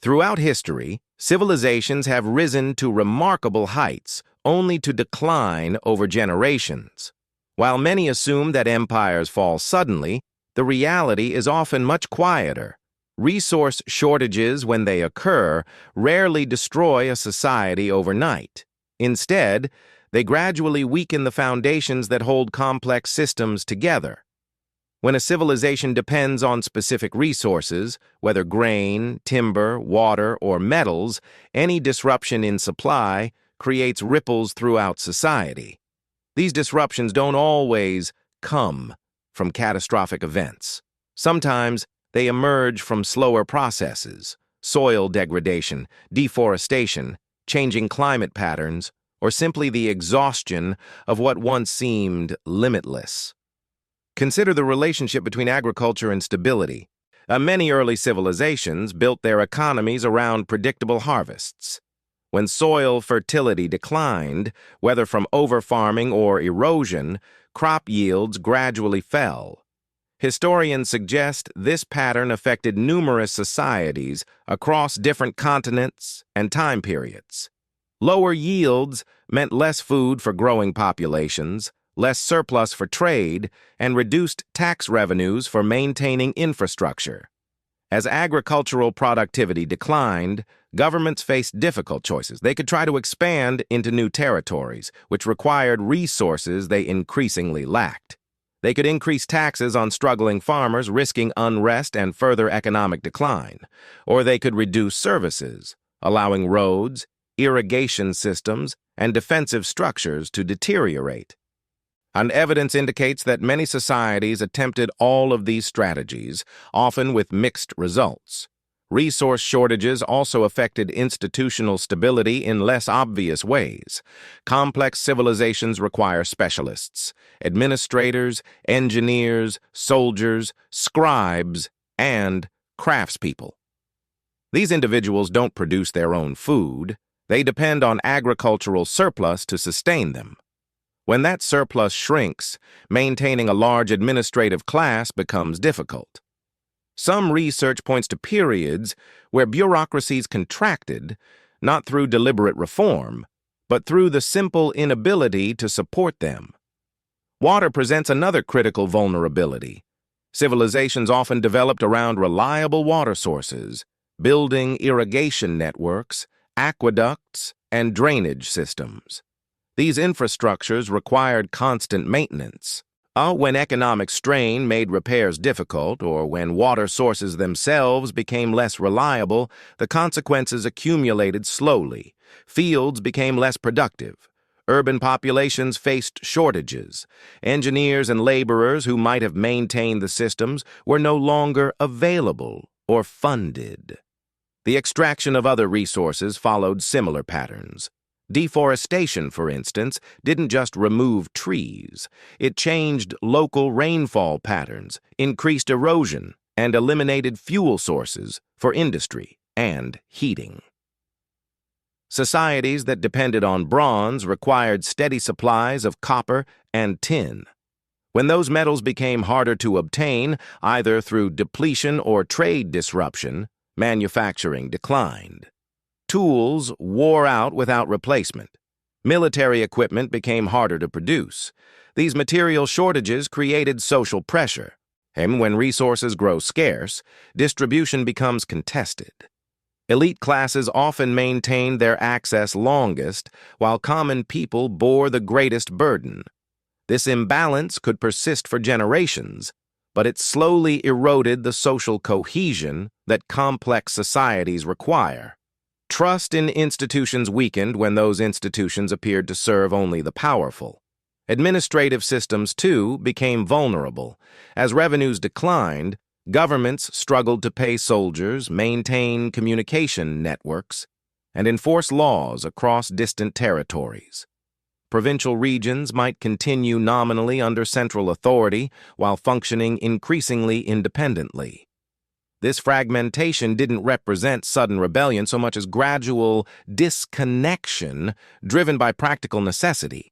Throughout history, civilizations have risen to remarkable heights, only to decline over generations. While many assume that empires fall suddenly, the reality is often much quieter. Resource shortages, when they occur, rarely destroy a society overnight. Instead, they gradually weaken the foundations that hold complex systems together. When a civilization depends on specific resources, whether grain, timber, water, or metals, any disruption in supply creates ripples throughout society. These disruptions don't always come from catastrophic events. Sometimes they emerge from slower processes, soil degradation, deforestation, changing climate patterns, or simply the exhaustion of what once seemed limitless. Consider the relationship between agriculture and stability. Many early civilizations built their economies around predictable harvests. When soil fertility declined, whether from overfarming or erosion, crop yields gradually fell. Historians suggest this pattern affected numerous societies across different continents and time periods. Lower yields meant less food for growing populations, less surplus for trade, and reduced tax revenues for maintaining infrastructure. As agricultural productivity declined, governments faced difficult choices. They could try to expand into new territories, which required resources they increasingly lacked. They could increase taxes on struggling farmers, risking unrest and further economic decline. Or they could reduce services, allowing roads, irrigation systems, and defensive structures to deteriorate. And evidence indicates that many societies attempted all of these strategies, often with mixed results. Resource shortages also affected institutional stability in less obvious ways. Complex civilizations require specialists, administrators, engineers, soldiers, scribes, and craftspeople. These individuals don't produce their own food. They depend on agricultural surplus to sustain them. When that surplus shrinks, maintaining a large administrative class becomes difficult. Some research points to periods where bureaucracies contracted, not through deliberate reform, but through the simple inability to support them. Water presents another critical vulnerability. Civilizations often developed around reliable water sources, building irrigation networks, aqueducts, and drainage systems. These infrastructures required constant maintenance. When economic strain made repairs difficult, or when water sources themselves became less reliable, the consequences accumulated slowly. Fields became less productive. Urban populations faced shortages. Engineers and laborers who might have maintained the systems were no longer available or funded. The extraction of other resources followed similar patterns. Deforestation, for instance, didn't just remove trees. It changed local rainfall patterns, increased erosion, and eliminated fuel sources for industry and heating. Societies that depended on bronze required steady supplies of copper and tin. When those metals became harder to obtain, either through depletion or trade disruption, manufacturing declined. Tools wore out without replacement. Military equipment became harder to produce. These material shortages created social pressure. And when resources grow scarce, distribution becomes contested. Elite classes often maintained their access longest, while common people bore the greatest burden. This imbalance could persist for generations, but it slowly eroded the social cohesion that complex societies require. Trust in institutions weakened when those institutions appeared to serve only the powerful. Administrative systems, too, became vulnerable. As revenues declined, governments struggled to pay soldiers, maintain communication networks, and enforce laws across distant territories. Provincial regions might continue nominally under central authority while functioning increasingly independently. This fragmentation didn't represent sudden rebellion so much as gradual disconnection driven by practical necessity.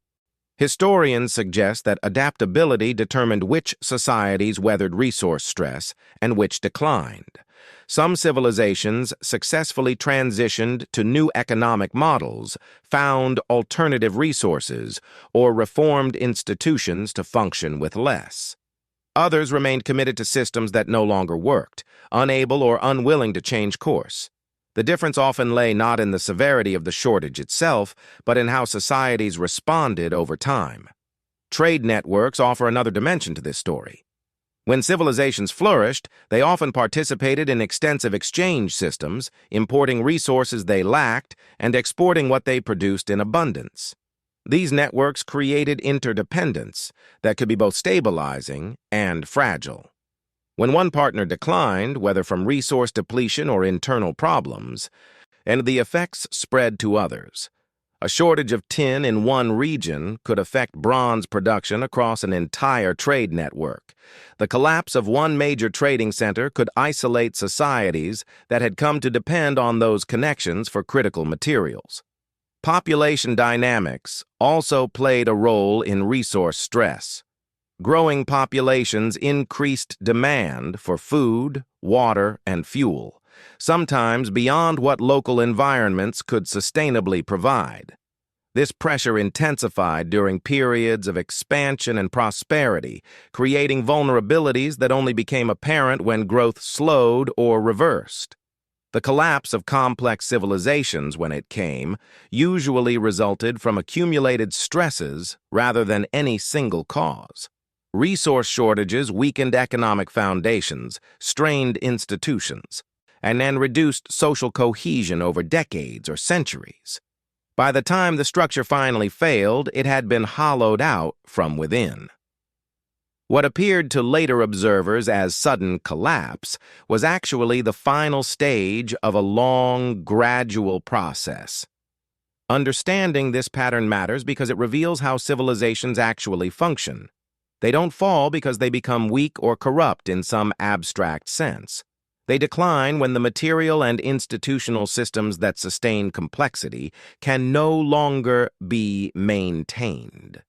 Historians suggest that adaptability determined which societies weathered resource stress and which declined. Some civilizations successfully transitioned to new economic models, found alternative resources, or reformed institutions to function with less. Others remained committed to systems that no longer worked, unable or unwilling to change course. The difference often lay not in the severity of the shortage itself, but in how societies responded over time. Trade networks offer another dimension to this story. When civilizations flourished, they often participated in extensive exchange systems, importing resources they lacked and exporting what they produced in abundance. These networks created interdependence that could be both stabilizing and fragile. When one partner declined, whether from resource depletion or internal problems, and the effects spread to others. A shortage of tin in one region could affect bronze production across an entire trade network. The collapse of one major trading center could isolate societies that had come to depend on those connections for critical materials. Population dynamics also played a role in resource stress. Growing populations increased demand for food, water, and fuel, sometimes beyond what local environments could sustainably provide. This pressure intensified during periods of expansion and prosperity, creating vulnerabilities that only became apparent when growth slowed or reversed. The collapse of complex civilizations, when it came, usually resulted from accumulated stresses rather than any single cause. Resource shortages weakened economic foundations, strained institutions, and then reduced social cohesion over decades or centuries. By the time the structure finally failed, it had been hollowed out from within. What appeared to later observers as sudden collapse was actually the final stage of a long, gradual process. Understanding this pattern matters because it reveals how civilizations actually function. They don't fall because they become weak or corrupt in some abstract sense. They decline when the material and institutional systems that sustain complexity can no longer be maintained.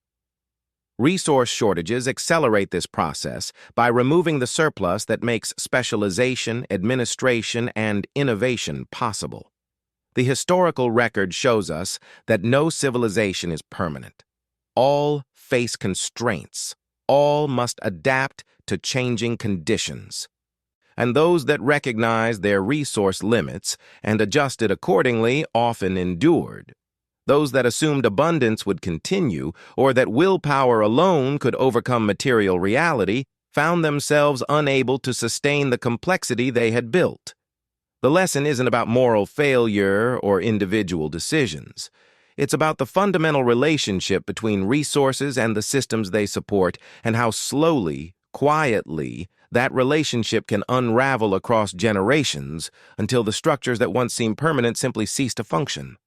Resource shortages accelerate this process by removing the surplus that makes specialization, administration, and innovation possible. The historical record shows us that no civilization is permanent. All face constraints. All must adapt to changing conditions. And those that recognized their resource limits and adjusted accordingly often endured. Those that assumed abundance would continue, or that willpower alone could overcome material reality, found themselves unable to sustain the complexity they had built. The lesson isn't about moral failure or individual decisions. It's about the fundamental relationship between resources and the systems they support, and how slowly, quietly, that relationship can unravel across generations until the structures that once seemed permanent simply cease to function.